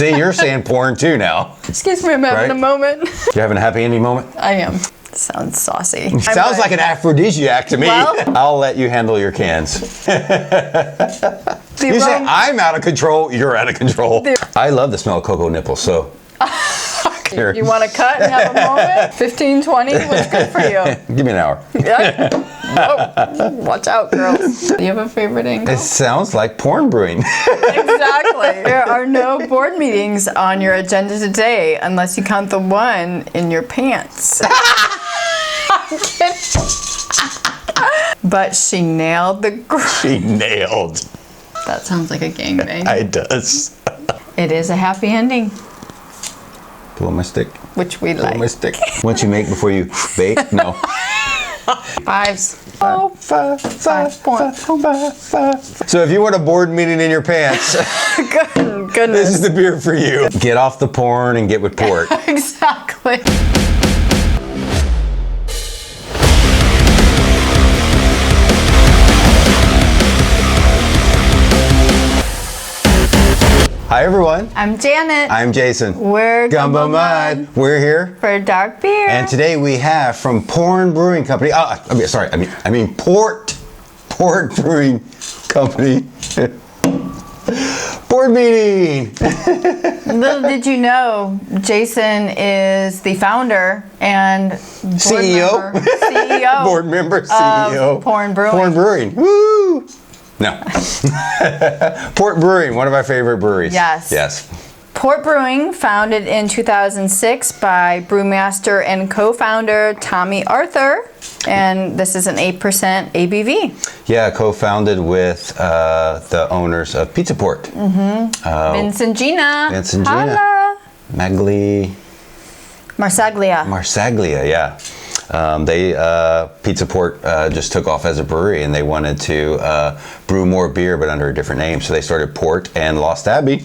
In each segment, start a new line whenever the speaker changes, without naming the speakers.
See, you're saying porn too now.
Excuse me, I'm having a moment.
You're having a happy ending moment?
I am. Sounds saucy.
Sounds like an aphrodisiac to me.
Well,
I'll let you handle your cans. You say I'm out of control, you're out of control. I love the smell of cocoa nipples, so.
You want to cut and have a moment? 15, 20? What's good for you?
Give me an hour.
Yeah. Oh, watch out, girls. Do you have a favorite angle?
It sounds like porn brewing.
Exactly. There are no board meetings on your agenda today unless you count the one in your pants. I'm kidding. But she nailed the
She nailed.
That sounds like a gangbang.
It does.
It is a happy ending.
Pull on my stick.
Which we like.
Pull on my stick. Once you make before you bake? No.
Fives.
Five points. So if you want a board meeting in your pants,
Goodness.
this is the beer for you. Get off the porn and get with port.
Exactly.
Hi everyone.
I'm Janet.
I'm Jason.
We're
Gumbo Mud. We're here
for dark beer.
And today we have from Porn Brewing Company. I mean Port Brewing Company. Board meeting.
Little did you know, Jason is the founder and
CEO. Board member, CEO.
Of Porn Brewing.
Porn Brewing. Woo! No. Port Brewing, one of our favorite breweries.
Yes.
Yes.
Port Brewing, founded in 2006 by brewmaster and co-founder Tommy Arthur, and this is an 8% ABV.
Yeah, co-founded with the owners of Pizza Port.
Vince and Gina.
Vince and Gina.
Holla.
Marsaglia, yeah. Pizza Port just took off as a brewery, and they wanted to brew more beer, but under a different name. So they started Port and Lost Abbey.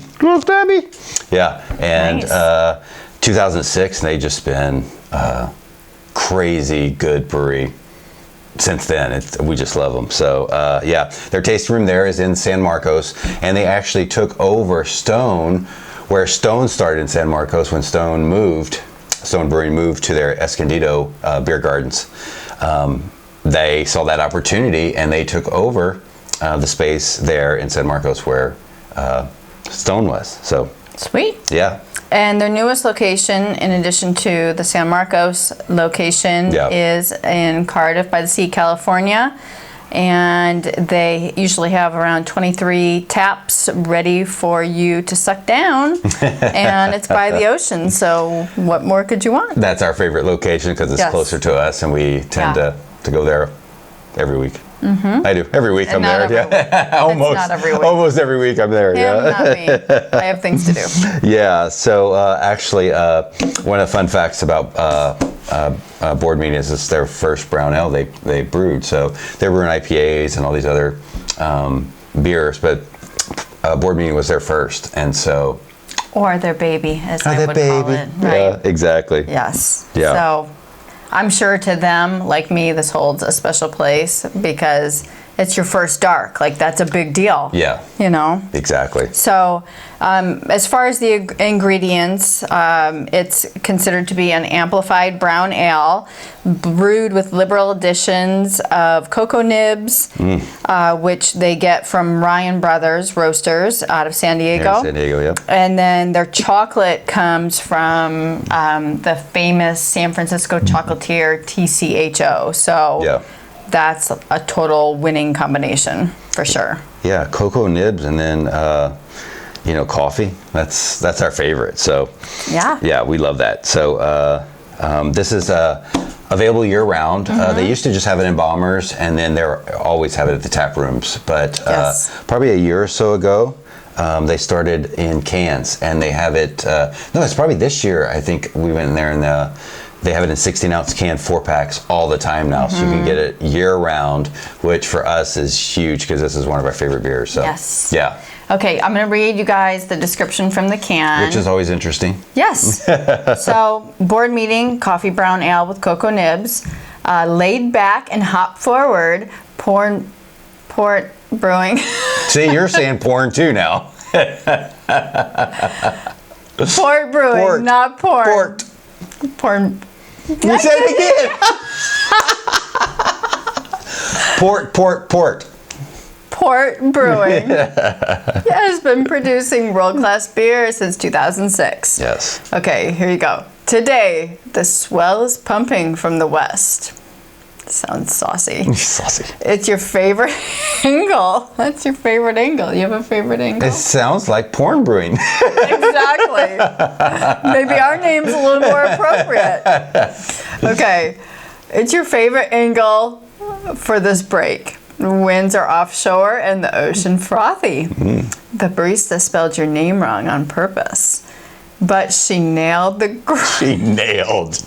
Yeah, and
nice.
2006, and they just been crazy good brewery since then. We just love them. So yeah, their tasting room there is in San Marcos, and they actually took over Stone, where Stone started in San Marcos when Stone Brewing moved to their Escondido beer gardens. They saw that opportunity and they took over the space there in San Marcos where Stone was. So
Sweet.
Yeah.
And their newest location, in addition to the San Marcos location, is in Cardiff by the Sea, California. And they usually have around 23 taps ready for you to suck down. And it's by the ocean, so what more could you want?
That's our favorite location because it's closer to us, and we tend to go there every week. I do. Every week I'm there. Almost.
Not every week.
Almost every week I'm there.
Not me. I have things to do.
Yeah. So actually, one of the fun facts about board meeting is it's their first brown ale they brewed. So they're brewing IPAs and all these other beers, but board meeting was their first, and so.
Or their baby, as they would call it. Right?
Yeah. Exactly.
Yes.
Yeah.
So. I'm sure to them, like me, this holds a special place because it's your first dark. Like, that's a big deal.
Yeah.
You know?
Exactly.
So, as far as the ingredients, it's considered to be an amplified brown ale brewed with liberal additions of cocoa nibs, which they get from Ryan Brothers Roasters out of San Diego.
Here in San Diego, yeah.
And then their chocolate comes from the famous San Francisco chocolatier TCHO. So that's a total winning combination for sure.
Yeah, cocoa nibs and then coffee. That's our favorite. So yeah, we love that. So this is available year round. They used to just have it in bombers, and then they always have it at the tap rooms. But probably a year or so ago, they started in cans, and they have it. No, it's probably this year. I think we went in there and they have it in 16-ounce can 4-packs all the time now, so you can get it year-round, which for us is huge because this is one of our favorite beers. So yeah.
Okay, I'm going to read you guys the description from the can.
Which is always interesting.
Yes. So, board meeting, coffee brown ale with cocoa nibs, laid back and hop forward, Port Brewing.
See, you're saying porn too now.
Port Brewing, not porn.
Port.
Porn.
You said it again. Port.
Port Brewing has been producing world-class beer since 2006.
Yes.
Okay, here you go. Today, the swell is pumping from the west. Sounds saucy.
Saucy.
It's your favorite angle. That's your favorite angle. You have a favorite angle?
It sounds like porn brewing.
Exactly. Maybe our name's a little more appropriate. Okay. It's your favorite angle for this break. Winds are offshore and the ocean frothy. The barista spelled your name wrong on purpose, but she nailed the
She nailed.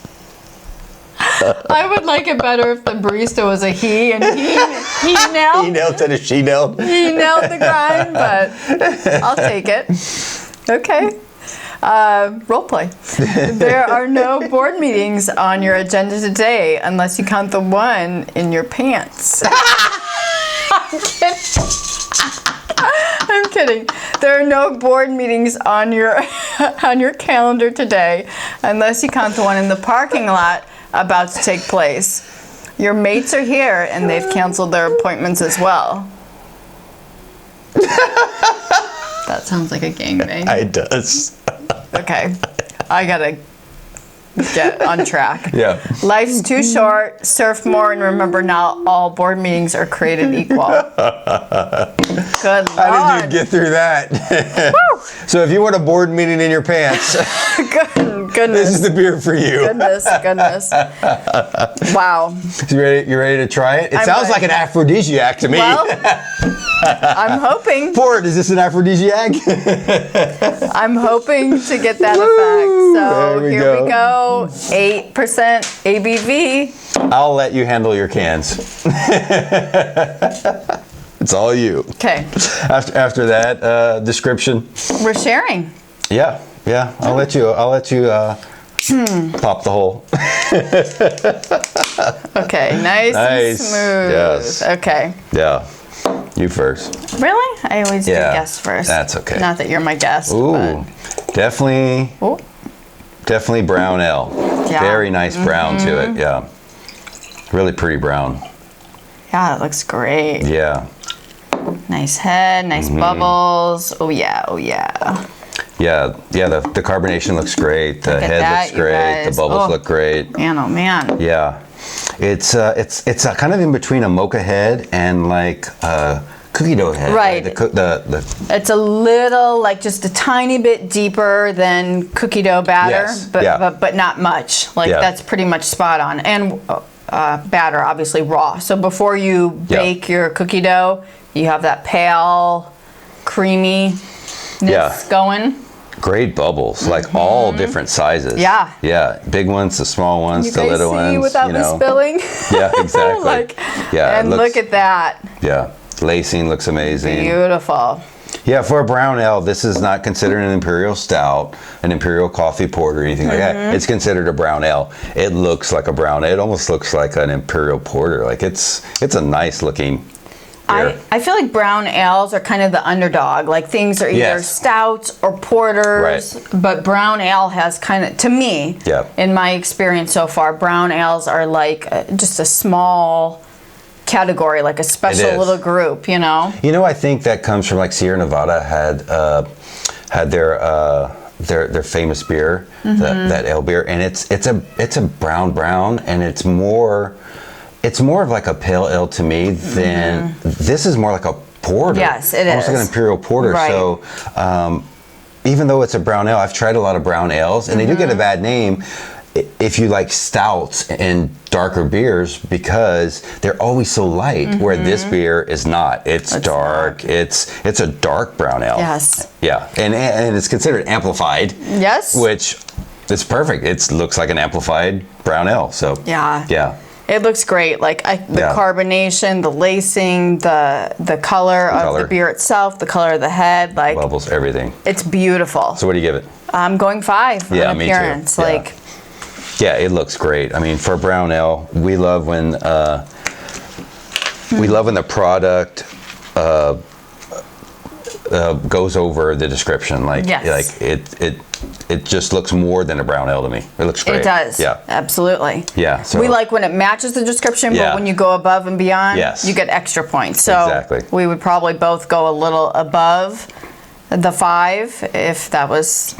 I would like it better if the barista was a he and he nailed.
He nailed instead of she nailed.
He nailed the grind, but I'll take it. Okay. Role play. There are no board meetings on your agenda today unless you count the one in your pants. I'm kidding. There are no board meetings on your calendar today unless you count the one in the parking lot about to take place. Your mates are here and they've canceled their appointments as well. That sounds like a gangbang.
It does.
Okay, I gotta get on track.
Yeah.
Life's too short. Surf more and remember not all board meetings are created equal. Good Lord.
How did you get through that? So if you want a board meeting in your pants,
Goodness.
this is the beer for you.
Goodness. Wow.
You ready to try it? It sounds like an aphrodisiac to me.
Well, I'm hoping.
Port, is this an aphrodisiac?
I'm hoping to get that effect. So here we go. 8% ABV.
I'll let you handle your cans. It's all you.
Okay.
After that description.
We're sharing.
Yeah. I'll let you pop the hole.
Okay. Nice. And smooth.
Yes.
Okay.
Yeah. You first.
Really? I always do guess first.
That's okay.
Not that you're my guest.
Ooh.
But...
Definitely brown ale.
Yeah.
Very nice brown to it. Yeah. Really pretty brown.
Yeah, it looks great.
Yeah.
Nice head, nice bubbles. Oh yeah.
Yeah, the carbonation looks great. The head looks great. The bubbles look great.
Man, oh man.
Yeah, it's kind of in between a mocha head and like a cookie dough head.
Right. It's a little, like just a tiny bit deeper than cookie dough batter, but not much. Like that's pretty much spot on. And batter, obviously raw. So before you bake your cookie dough, you have that pale, creaminess going.
Great bubbles, like all different sizes.
Yeah.
Yeah, big ones, the small ones, the little ones.
You guys see without me spilling?
Yeah, exactly.
And look at that.
Yeah, lacing looks amazing.
Beautiful.
Yeah, for a brown ale, this is not considered an imperial stout, an imperial coffee port, or anything like that. It's considered a brown ale. It looks like a brown ale. It almost looks like an imperial porter. Like it's a nice looking.
I feel like brown ales are kind of the underdog. Like things are either stouts or porters, but brown ale has kind of, to me, in my experience so far, brown ales are like just a small category, like a special little group, you know?
You know, I think that comes from like Sierra Nevada had their famous beer, that ale beer, and it's a brown, and it's more of like a pale ale to me than this is more like a porter.
Yes, it
almost
is.
like an imperial porter.
Right.
So even though it's a brown ale, I've tried a lot of brown ales, and they do get a bad name if you like stouts and darker beers because they're always so light. Where this beer is not. It's dark. It's a dark brown ale.
Yes.
Yeah, and it's considered amplified.
Yes.
Which is perfect. It looks like an amplified brown ale. So yeah.
It looks great. Like the carbonation, the lacing, the color of the beer itself, the color of the head, like
bubbles, everything.
It's beautiful.
So what do you give it?
I'm going 5 on appearance.
Me too.
Like,
yeah, it looks great. I mean, for a brown ale, we love when the product goes over the description. Like it it just looks more than a brown ale to me. It looks great.
It does.
Yeah.
Absolutely.
Yeah. So
we like when it matches the description, but when you go above and beyond, you get extra points. So
exactly.
we would probably both go a little above the 5, if that was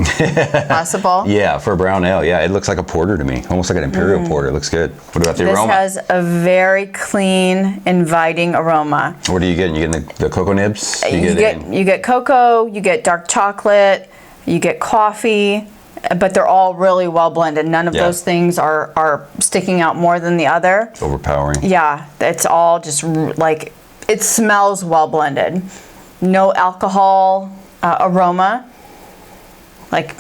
possible.
Yeah, for a brown ale. Yeah, it looks like a porter to me. Almost like an imperial porter. It looks good. What about the aroma?
This has a very clean, inviting aroma.
What are you getting? You getting the cocoa nibs?
You get cocoa, you get dark chocolate, you get coffee, but they're all really well blended. None of those things are sticking out more than the other.
It's overpowering.
Yeah, it's all just like, it smells well blended. No alcohol aroma. Like,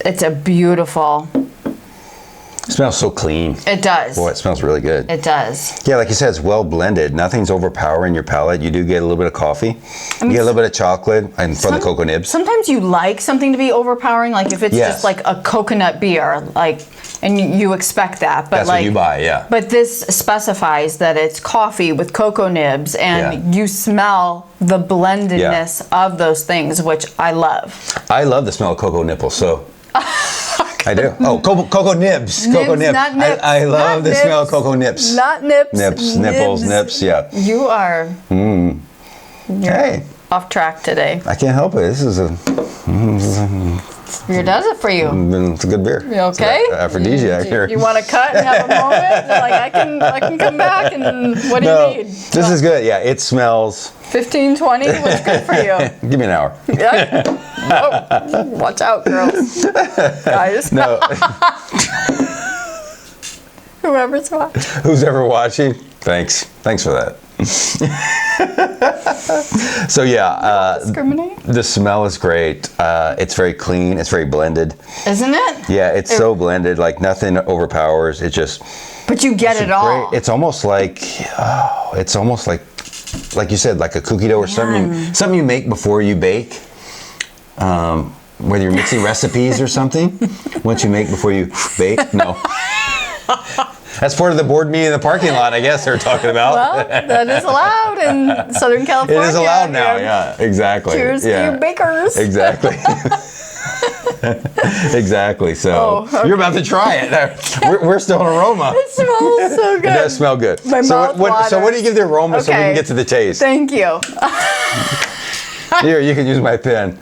it's a beautiful.
It smells so clean.
It does.
Boy, it smells really good.
It does.
Yeah, like you said, it's well blended. Nothing's overpowering your palate. You do get a little bit of coffee. You get a little bit of chocolate and from the cocoa nibs.
Sometimes you like something to be overpowering, like if it's just like a coconut beer, like, and you expect that. But
that's
like,
what you buy, yeah.
But this specifies that it's coffee with cocoa nibs, and you smell the blendedness of those things, which I love.
I love the smell of cocoa nipples, so. I do. Oh, cocoa nibs. Cocoa nibs.
Not nips.
I love the smell of cocoa nips.
Not nips.
Nips, nipples, nips, yeah.
You are
Hey.
off track today.
I can't help it. This is a...
Beer does it for you.
It's a good beer.
You okay?
It's an aphrodisiac here.
You want to cut and have a moment? Like, I can come back, and what do you need?
This is good. Yeah, it smells...
15, 20? What's good for you?
Give me an hour.
Yeah. Whoa. Watch out, girls. Guys.
No.
Whoever's watching.
Who's ever watching? Thanks. Thanks for that. So yeah,
discriminate?
The smell is great. It's very clean. It's very blended.
Isn't it?
Yeah, it's so blended. Like nothing overpowers. It just.
But you get it all.
It's almost like, like you said, like a cookie dough or something you make before you bake. Whether you're mixing recipes or something, once you make before you bake. No. That's part of the board meeting in the parking lot, I guess they're talking about.
Well, that is allowed in Southern California.
It is allowed now, yeah, exactly.
Cheers to you bakers.
Exactly. Exactly, so you're about to try it. We're still in aroma.
It smells so good.
It does smell good.
My mouth waters.
So what do you give the aroma so we can get to the taste?
Thank you.
Here, you can use my pen.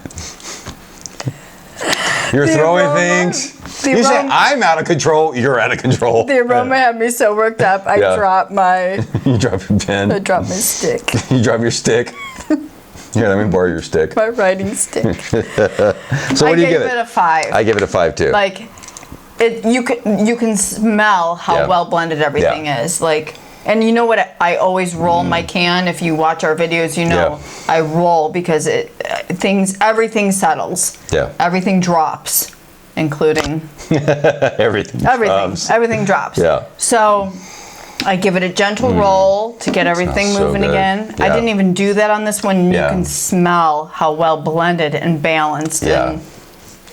You're throwing things. You say I'm out of control, you're out of control.
The aroma had me so worked up, I dropped my...
You drop your pen.
I dropped my stick.
You drop your stick. Here, let me borrow your stick.
My writing stick.
So what do you give it?
I gave it a 5.
I give it a 5 too.
Like, you can smell how well blended everything is. Like, and you know what? I always roll my can. If you watch our videos, you know I roll because everything settles. Yeah. Everything drops, including
everything.
Everything drops.
Yeah.
So I give it a gentle roll to get everything moving again. I didn't even do that on this one. You can smell how well blended and balanced. Yeah. And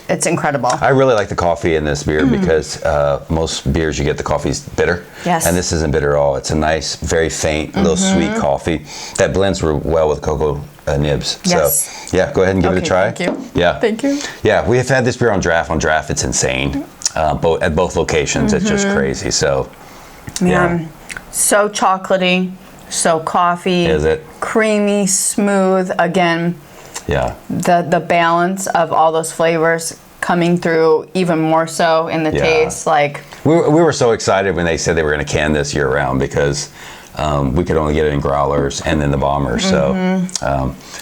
it's incredible.
I really like the coffee in this beer because most beers you get the coffee's bitter.
Yes.
And this isn't bitter at all. It's a nice, very faint, little sweet coffee that blends well with cocoa nibs.
Yes.
So yeah, go ahead and give it a try.
Thank you.
Yeah.
Thank you.
Yeah, we have had this beer on draft. On draft, it's insane. At both locations, it's just crazy. So,
so chocolatey, so coffee.
Is it?
Creamy, smooth. Again.
Yeah.
The balance of all those flavors coming through even more so in the taste. Like
we were so excited when they said they were going to can this year round because we could only get it in growlers and then the bombers. So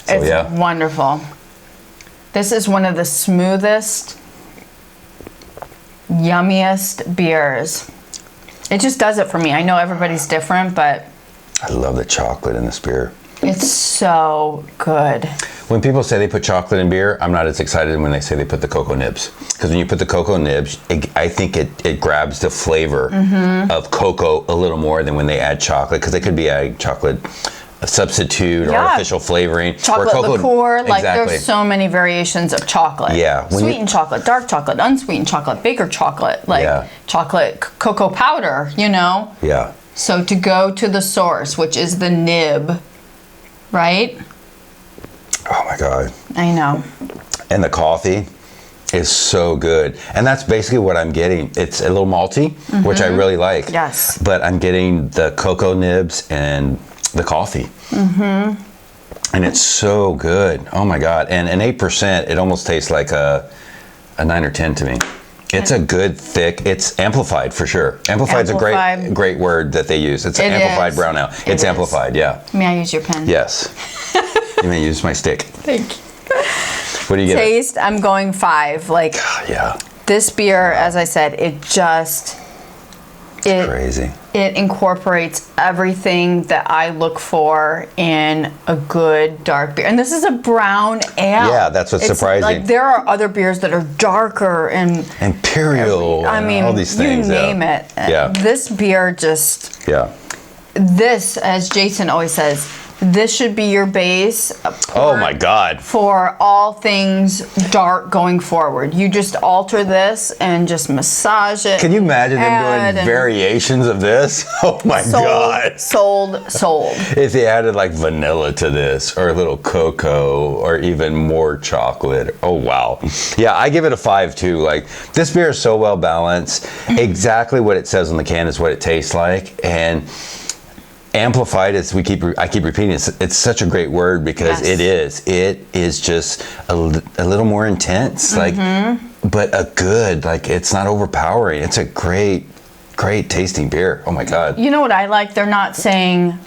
it's wonderful. This is one of the smoothest, yummiest beers. It just does it for me. I know everybody's different, but
I love the chocolate in this beer.
It's so good.
When people say they put chocolate in beer, I'm not as excited when they say they put the cocoa nibs. Because when you put the cocoa nibs, I think it grabs the flavor of cocoa a little more than when they add chocolate. Because they could be adding chocolate substitute or artificial flavoring.
Chocolate liqueur. Like there's so many variations of chocolate.
Yeah.
Sweetened chocolate, dark chocolate, unsweetened chocolate, baker chocolate, like chocolate cocoa powder, you know?
Yeah.
So to go to the source, which is the nib, right?
Oh my God.
I know.
And the coffee. is so good. And that's basically what I'm getting. It's a little malty, which I really like.
Yes.
But I'm getting the cocoa nibs and the coffee. And it's so good. Oh my God. And an 8%, it almost tastes like a 9 or 10 to me. It's a good thick, it's amplified for sure. Amplified's a great word that they use. It's amplified brown ale. It's amplified, yeah.
May I use your pen?
Yes. You may use my stick.
Thank you.
What do you get?
Taste, I'm going 5. Like,
yeah.
This beer, as I said, it's
crazy.
It incorporates everything that I look for in a good dark beer. And this is a brown ale.
Yeah, that's what's surprising.
Like, there are other beers that are darker and
Imperial.
I mean,
all these things.
You name it.
Yeah.
This beer just.
Yeah.
This, as Jason always says, this should be your base.
Oh my God.
For all things dark going forward. You just alter this and just massage it.
Can you imagine them doing variations of this? Oh my God.
Sold.
If they added like vanilla to this, or a little cocoa, or even more chocolate. Oh wow. Yeah, I give it a 5 too. Like, this beer is so well balanced. Exactly what it says on the can is what it tastes like. And amplified, as I keep repeating, it's such a great word because it is just a little more intense, like, but a good, like, it's not overpowering. It's a great tasting beer. Oh my God.
You know what I like? They're not saying,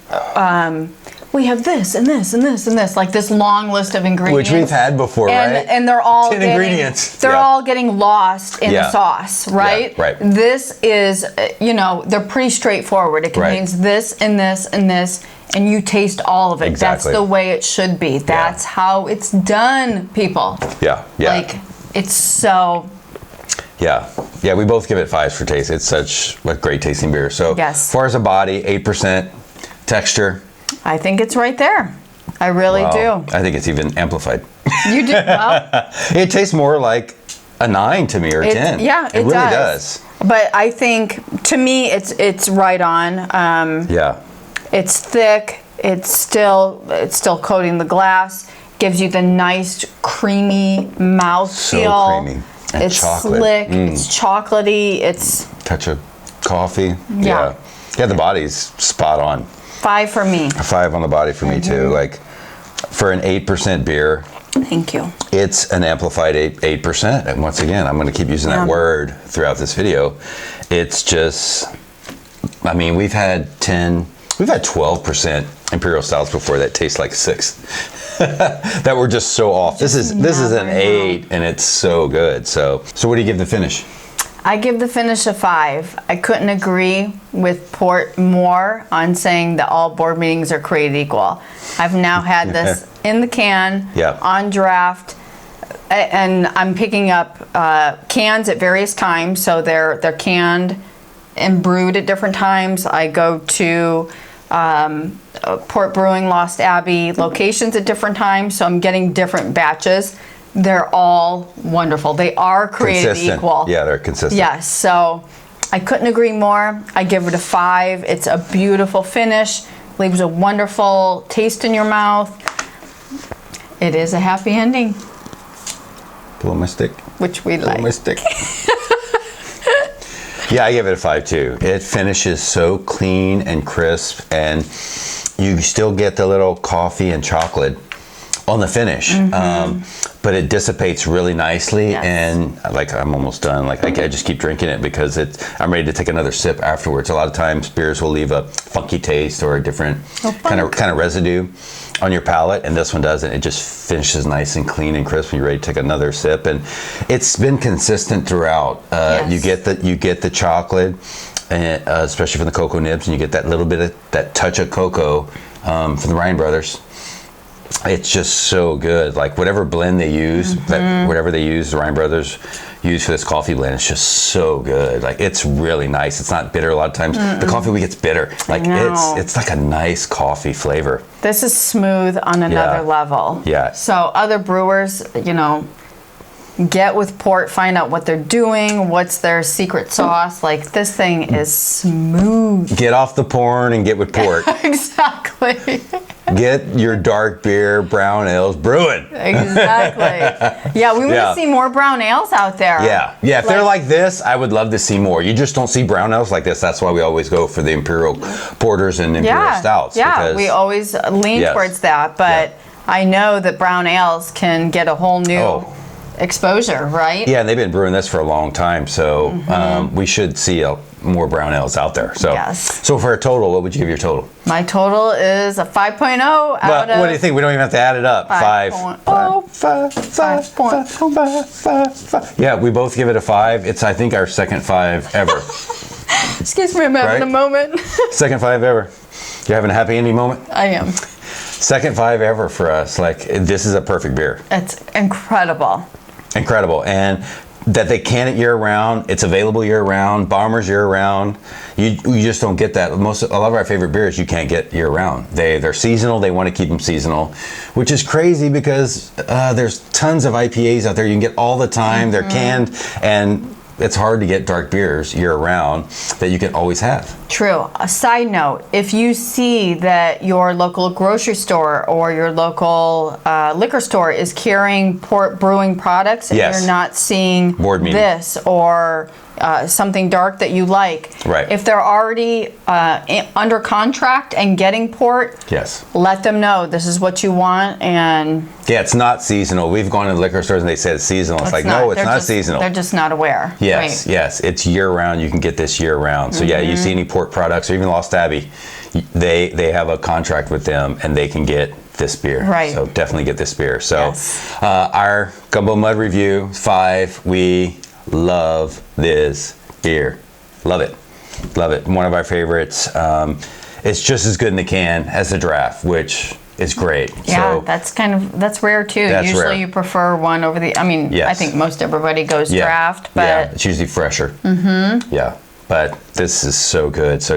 we have this and this and this and this, like this long list of ingredients.
Which we've had before, right?
And they're all
10 ingredients.
They're all getting lost in the sauce, right?
Yeah, right.
This is, they're pretty straightforward. It contains this and this and this, and you taste all of it.
Exactly.
That's the way it should be. That's how it's done, people.
Yeah.
Like, it's so...
Yeah, we both give it 5s for taste. It's such a great tasting beer. So, as far as a body, 8% texture.
I think it's right there. I really do.
I think it's even amplified.
You do? Well,
it tastes more like a 9 to me, or 10.
Yeah, it
really does.
But I think, to me, it's right on. It's thick. It's still coating the glass. Gives you the nice creamy mouthfeel.
So creamy. And
it's
chocolate.
Slick. It's chocolatey. It's
touch of coffee. Yeah, the body's spot on.
5 for me.
A 5 on the body for me too. Like, for an 8% beer.
Thank you.
It's an amplified 8%. And once again, I'm going to keep using that word throughout this video. It's just, I mean, we've had 12% Imperial Stouts before that taste like 6. That were just so off. This is an 8, and it's so good. So what do you give the finish?
I give the finish a 5. I couldn't agree with Port more on saying that all board meetings are created equal. I've now had this in the can, on draft, and I'm picking up cans at various times. So they're canned and brewed at different times. I go to Port Brewing, Lost Abbey locations at different times, so I'm getting different batches. They're all wonderful. They are created equal.
Yeah, they're consistent.
Yes, so I couldn't agree more. I give it a 5. It's a beautiful finish, leaves a wonderful taste in your mouth. It is a happy ending.
Pull my stick.
Which we like.
Pull my stick. Yeah, I give it a 5 too. It finishes so clean and crisp, and you still get the little coffee and chocolate on the finish, but it dissipates really nicely. And like, I'm almost done. Like, I just keep drinking it because I'm ready to take another sip afterwards. A lot of times beers will leave a funky taste or a different kind of residue on your palate, and this one doesn't. It just finishes nice and clean and crisp when you're ready to take another sip. And it's been consistent throughout. You get the chocolate, and especially from the cocoa nibs, and you get that little bit of that touch of cocoa from the Ryan brothers. It's just so good. Like, whatever blend they use, whatever they use, the Ryan brothers use for this coffee blend, it's just so good. Like, it's really nice. It's not bitter a lot of times. The coffee we get's bitter. Like, it's like a nice coffee flavor.
This is smooth on another level.
Yeah.
So other brewers, get with Port, find out what they're doing, what's their secret sauce. Like, this thing is smooth.
Get off the porn and get with Port.
Exactly.
Get your dark beer, brown ales brewing.
Exactly. Yeah, we want to see more brown ales out there.
Yeah. If they're like this, I would love to see more. You just don't see brown ales like this. That's why we always go for the imperial porters and imperial stouts.
Yeah, we always lean towards that. But I know that brown ales can get a whole new exposure, right?
Yeah, and they've been brewing this for a long time, so we should see more brown ales out there. So, so for a total, what would you give your total?
My total is a 5.0 out of...
What do you think? We don't even have to add it up. 5.5. Yeah, we both give it a 5. It's, I think, our second 5 ever.
Excuse me, I'm having a moment. Second
5 ever. You're having a happy ending moment?
I am.
Second 5 ever for us. Like, this is a perfect beer.
It's incredible.
Incredible. And that they can it year round. It's available year round. Bombers year round. You just don't get that. A lot of our favorite beers you can't get year round. They're seasonal. They want to keep them seasonal, which is crazy because there's tons of IPAs out there you can get all the time. They're canned, and it's hard to get dark beers year round that you can always have.
True. A side note, if you see that your local grocery store or your local liquor store is carrying port brewing products and you're not seeing this or something dark that you like, if they're already under contract and getting port, let them know this is what you want. And
it's not seasonal. We've gone to liquor stores and they said it's seasonal. It's like, no, it's not seasonal.
They're just not aware.
Yes, it's year round. You can get this year round. So you see any port products or even Lost Abbey, they have a contract with them and they can get this beer. So definitely get this beer. So our Gumbo Mud review, 5. We love this beer. Love it. Love it. One of our favorites. It's just as good in the can as the draft, which is great.
Yeah, so, that's rare too. Usually rare. You prefer one over the, I mean, I think most everybody goes draft, but
it's usually fresher. Yeah. But this is so good. So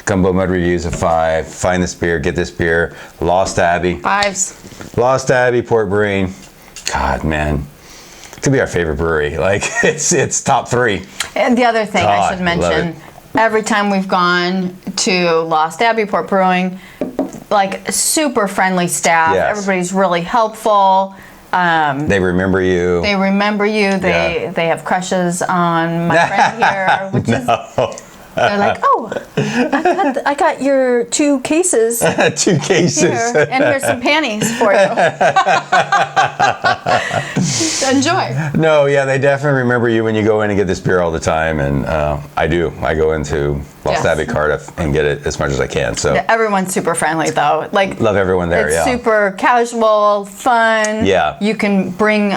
Gumbo Mud reviews a 5. Find this beer, get this beer. Lost Abbey.
5s.
Lost Abbey Port Brewing. God, man. It could be our favorite brewery. Like, it's top 3.
And the other thing I should mention, every time we've gone to Lost Abbey Port Brewing, like super friendly staff. Everybody's really helpful.
They remember you.
They have crushes on my friend here, which is they're like, oh, I got your 2 cases.
2 cases.
Here, and here's some panties for you. Enjoy.
No, they definitely remember you when you go in and get this beer all the time, and I do. I go into Lost Abbey Cardiff and get it as much as I can. So
everyone's super friendly though. Like,
love everyone there.
It's super casual, fun. You can bring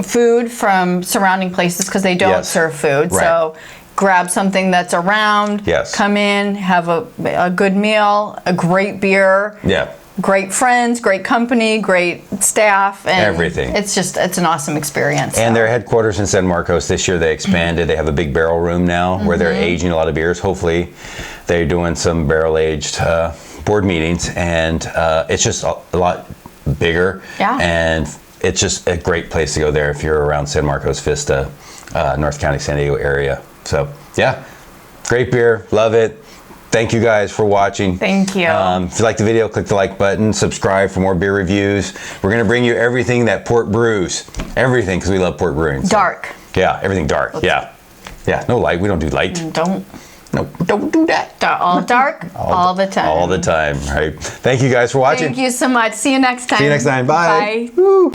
food from surrounding places because they don't serve food. So grab something that's around. Come in, have a good meal, a great beer. Great friends, great company, great staff, and
everything.
It's an awesome experience.
And their headquarters in San Marcos this year, they expanded. They have a big barrel room now where they're aging a lot of beers. Hopefully, they're doing some barrel aged board meetings, and it's just a lot bigger. And it's just a great place to go there if you're around San Marcos, Vista, North County, San Diego area. So great beer, love it. Thank you guys for watching.
Thank you.
If you like the video, click the like button, subscribe for more beer reviews. We're going to bring you everything that port brews. Everything, because we love port brewing. So.
Dark.
Everything dark. No light. We don't do light.
Don't do that. All dark, all the time.
All the time, right? Thank you guys for watching.
Thank you so much. See you next time.
See you next time. Bye.
Bye. Woo.